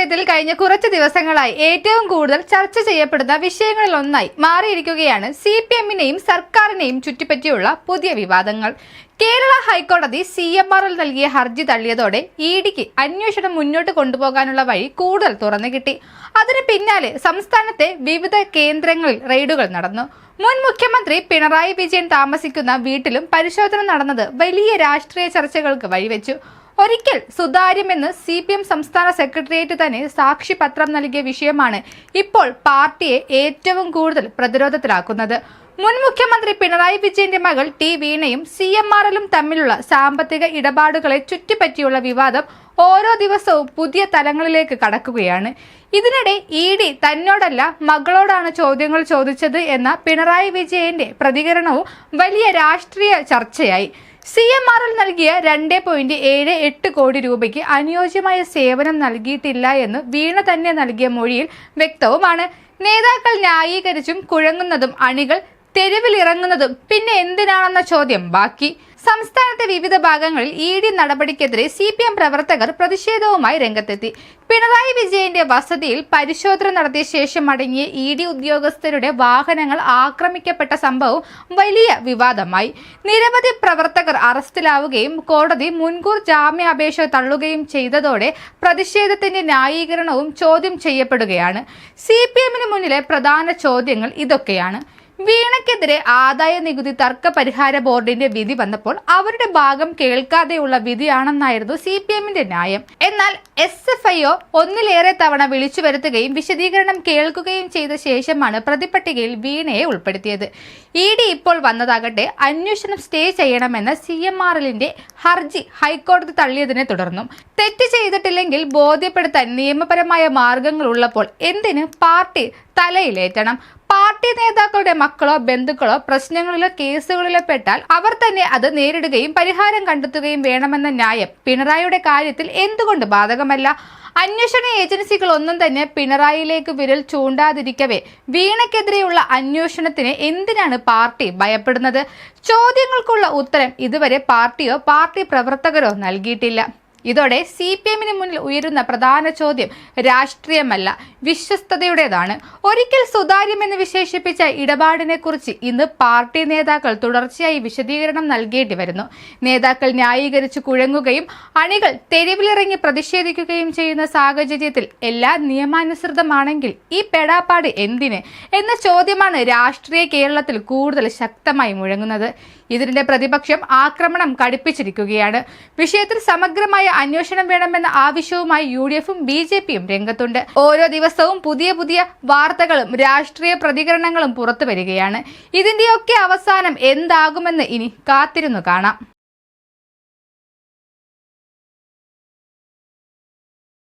രാഷ്ട്രീയത്തിൽ കഴിഞ്ഞ കുറച്ച് ദിവസങ്ങളായി ഏറ്റവും കൂടുതൽ ചർച്ച ചെയ്യപ്പെടുന്ന വിഷയങ്ങളിൽ ഒന്നായി മാറിയിരിക്കുകയാണ് CPM-നെയും സർക്കാരിനെയും ചുറ്റിപ്പറ്റിയുള്ള പുതിയ വിവാദങ്ങൾ. കേരള ഹൈക്കോടതി CMRL നൽകിയ ഹർജി തള്ളിയതോടെ EDക്ക് അന്വേഷണം മുന്നോട്ട് കൊണ്ടുപോകാനുള്ള വഴി കൂടുതൽ തുറന്നു കിട്ടി. അതിന് പിന്നാലെ സംസ്ഥാനത്തെ വിവിധ കേന്ദ്രങ്ങളിൽ റെയ്ഡുകൾ നടന്നു. മുൻ മുഖ്യമന്ത്രി പിണറായി വിജയൻ താമസിക്കുന്ന വീട്ടിലും പരിശോധന നടന്നത് വലിയ രാഷ്ട്രീയ ചർച്ചകൾക്ക് വഴിവെച്ചു. ഒരിക്കൽ സുതാര്യമെന്ന് CPM സംസ്ഥാന സെക്രട്ടേറിയറ്റ് തന്നെ സാക്ഷിപത്രം നൽകിയ വിഷയമാണ് ഇപ്പോൾ പാർട്ടിയെ ഏറ്റവും കൂടുതൽ പ്രതിരോധത്തിലാക്കുന്നത്. മുൻ മുഖ്യമന്ത്രി പിണറായി വിജയന്റെ മകൾ T വീണയും CMRL തമ്മിലുള്ള സാമ്പത്തിക ഇടപാടുകളെ ചുറ്റിപ്പറ്റിയുള്ള വിവാദം ഓരോ ദിവസവും പുതിയ തലങ്ങളിലേക്ക് കടക്കുകയാണ്. ഇതിനിടെ ED തന്നോടല്ല മകളോടാണ് ചോദ്യങ്ങൾ ചോദിച്ചത് എന്ന പിണറായി വിജയന്റെ പ്രതികരണവും വലിയ രാഷ്ട്രീയ ചർച്ചയായി. CMRL നൽകിയ 2.78 കോടി രൂപയ്ക്ക് അനുയോജ്യമായ സേവനം നൽകിയിട്ടില്ല എന്ന് വീണ തന്നെ നൽകിയ മൊഴിയിൽ വ്യക്തവുമാണ്. നേതാക്കൾ ന്യായീകരിച്ചും കുഴങ്ങുന്നതും അണികൾ തെരുവിലിറങ്ങുന്നതും പിന്നെ എന്തിനാണെന്ന ചോദ്യം ബാക്കി. സംസ്ഥാനത്തെ വിവിധ ഭാഗങ്ങളിൽ ED നടപടിക്കെതിരെ CPM പ്രവർത്തകർ പ്രതിഷേധവുമായി രംഗത്തെത്തി. പിണറായി വിജയന്റെ വസതിയിൽ പരിശോധന നടത്തിയ ശേഷം മടങ്ങിയ ED ഉദ്യോഗസ്ഥരുടെ വാഹനങ്ങൾ ആക്രമിക്കപ്പെട്ട സംഭവം വലിയ വിവാദമായി. നിരവധി പ്രവർത്തകർ അറസ്റ്റിലാവുകയും കോടതി മുൻകൂർ ജാമ്യാപേക്ഷ തള്ളുകയും ചെയ്തതോടെ പ്രതിഷേധത്തിന്റെ ന്യായീകരണവും ചോദ്യം ചെയ്യപ്പെടുകയാണ്. CPM-ന് മുന്നിലെ പ്രധാന ചോദ്യങ്ങൾ ഇതൊക്കെയാണ്. വീണയ്ക്കെതിരെ ആദായ നികുതി തർക്ക പരിഹാര ബോർഡിന്റെ വിധി വന്നപ്പോൾ അവരുടെ ഭാഗം കേൾക്കാതെയുള്ള വിധിയാണെന്നായിരുന്നു CPM-ന്റെ ന്യായം. എന്നാൽ SFIO ഒന്നിലേറെ തവണ വിളിച്ചു വരുത്തുകയും വിശദീകരണം കേൾക്കുകയും ചെയ്ത ശേഷമാണ് പ്രതിപട്ടികയിൽ വീണയെ ഉൾപ്പെടുത്തിയത്. ED ഇപ്പോൾ വന്നതാകട്ടെ അന്വേഷണം സ്റ്റേ ചെയ്യണമെന്ന CMRL-ന്റെ ഹർജി ഹൈക്കോടതി തള്ളിയതിനെ തുടർന്നും തെറ്റ് ചെയ്തിട്ടില്ലെങ്കിൽ ബോധ്യപ്പെടുത്താൻ നിയമപരമായ മാർഗങ്ങൾ ഉള്ളപ്പോൾ എന്തിന് പാർട്ടി തലയിലേറ്റണം? പാർട്ടി നേതാക്കളുടെ മക്കളോ ബന്ധുക്കളോ പ്രശ്നങ്ങളിലോ കേസുകളിലോ പെട്ടാൽ അവർ തന്നെ അത് നേരിടുകയും പരിഹാരം കണ്ടെത്തുകയും വേണമെന്ന ന്യായം പിണറായിയുടെ കാര്യത്തിൽ എന്തുകൊണ്ട് ബാധകമല്ല? അന്വേഷണ ഏജൻസികൾ ഒന്നും തന്നെ പിണറായിയിലേക്ക് വിരൽ ചൂണ്ടാതിരിക്കവേ വീണയ്ക്കെതിരെയുള്ള അന്വേഷണത്തിന് എന്തിനാണ് പാർട്ടി ഭയപ്പെടുന്നത്? ചോദ്യങ്ങൾക്കുള്ള ഉത്തരം ഇതുവരെ പാർട്ടിയോ പാർട്ടി പ്രവർത്തകരോ നൽകിയിട്ടില്ല. ഇതോടെ CPM-ന് മുന്നിൽ ഉയരുന്ന പ്രധാന ചോദ്യം രാഷ്ട്രീയമല്ല, വിശ്വസ്തതയുടേതാണ്. ഒരിക്കൽ സുതാര്യമെന്ന് വിശേഷിപ്പിച്ച ഇടപാടിനെ കുറിച്ച് ഇന്ന് പാർട്ടി നേതാക്കൾ തുടർച്ചയായി വിശദീകരണം നൽകേണ്ടി വരുന്നു. നേതാക്കൾ ന്യായീകരിച്ചു കുഴങ്ങുകയും അണികൾ തെരുവിലിറങ്ങി പ്രതിഷേധിക്കുകയും ചെയ്യുന്ന സാഹചര്യത്തിൽ എല്ലാം നിയമാനുസൃതമാണെങ്കിൽ ഈ പെടാപ്പാട് എന്തിന് എന്ന ചോദ്യമാണ് രാഷ്ട്രീയ കേരളത്തിൽ കൂടുതൽ ശക്തമായി മുഴങ്ങുന്നത്. ഇതിന്റെ പ്രതിപക്ഷം ആക്രമണം കടുപ്പിച്ചിരിക്കുകയാണ്. വിഷയത്തിൽ സമഗ്രമായ അന്വേഷണം വേണമെന്ന ആവശ്യവുമായി UDF-ഉം BJP-യും രംഗത്തുണ്ട്. ഓരോ ദിവസവും പുതിയ പുതിയ വാർത്തകളും രാഷ്ട്രീയ പ്രതികരണങ്ങളും പുറത്തു വരികയാണ്. ഇതിന്റെയൊക്കെ അവസാനം എന്താകുമെന്ന് ഇനി കാത്തിരുന്നു കാണാം.